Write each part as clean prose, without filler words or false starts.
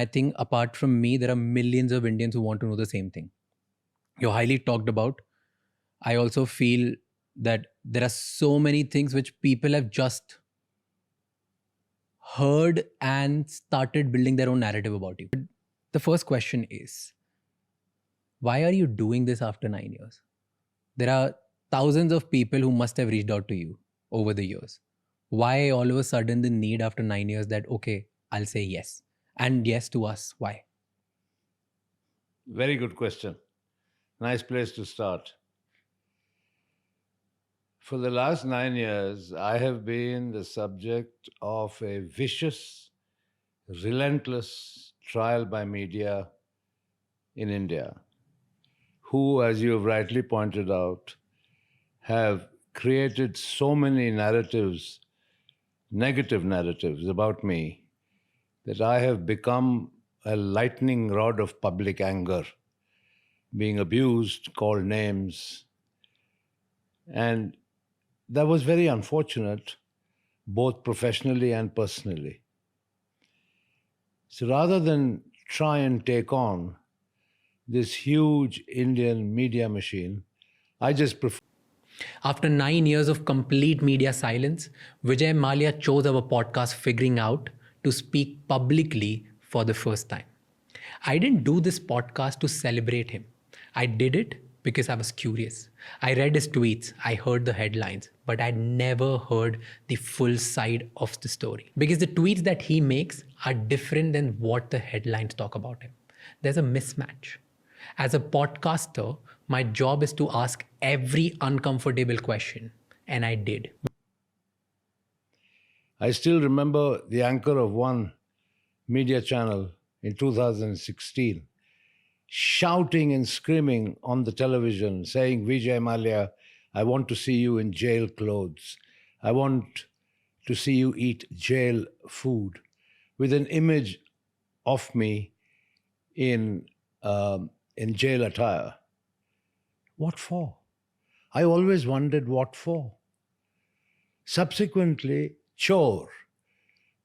I think apart from me, there are millions of Indians who want to know the same thing. You're highly talked about. I also feel that there are so many things which people have just heard and started building their own narrative about you. The first question is, why are you doing this after 9 years? There are thousands of people who must have reached out to you over the years. Why all of a sudden the need after 9 years that, okay, I'll say yes? And yes to us. Why? Very good question. Nice place to start. For the last 9 years, I have been the subject of a vicious, relentless trial by media in India, who, as you have rightly pointed out, have created so many narratives, negative narratives about me, that I have become a lightning rod of public anger, being abused, called names. And that was very unfortunate, both professionally and personally. So rather than try and take on this huge Indian media machine, I just prefer. After 9 years of complete media silence, Vijay and Malya chose our podcast Figuring Out to speak publicly for the first time. I didn't do this podcast to celebrate him. I did it because I was curious. I read his tweets, I heard the headlines, but I'd never heard the full side of the story. Because the tweets that he makes are different than what the headlines talk about him. There's a mismatch. As a podcaster, my job is to ask every uncomfortable question, and I did. I still remember the anchor of one media channel in 2016 shouting and screaming on the television, saying, Vijay Malya, I want to see you in jail clothes. I want to see you eat jail food, with an image of me in, in jail attire. What for? I always wondered what for. Subsequently, chor,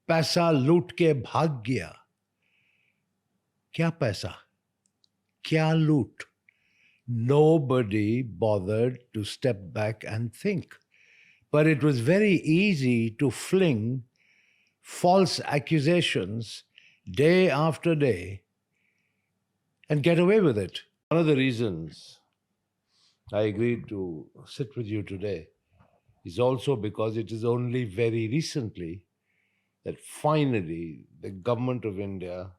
पैसा लूट के भाग गया. क्या पैसा? क्या loot? Nobody bothered to step back and think. But it was very easy to fling false accusations day after day and get away with it. One of the reasons I agreed to sit with you today is also because it is only very recently that finally the government of India